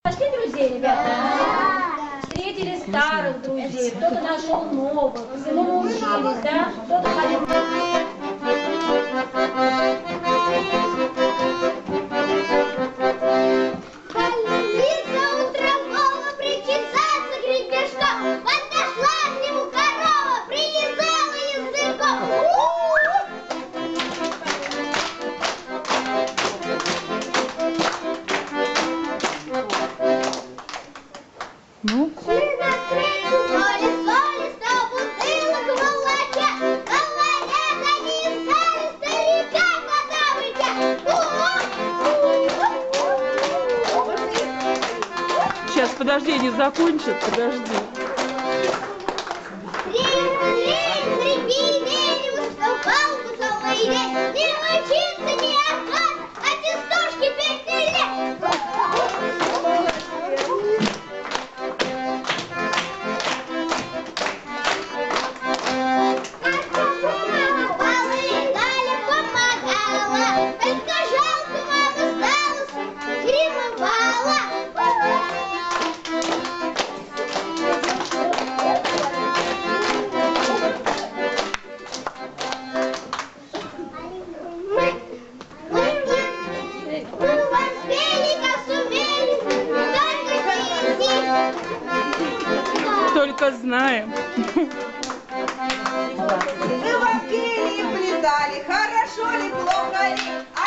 Нашли друзей, ребята? Встретили старых друзей, кто-то нашел новых, всему научились, да? Кто-то ходил... Ну? Сейчас, подожди, не закончит, подожди. Только знаем. Мы в Апреле плетали, хорошо ли, плохо ли.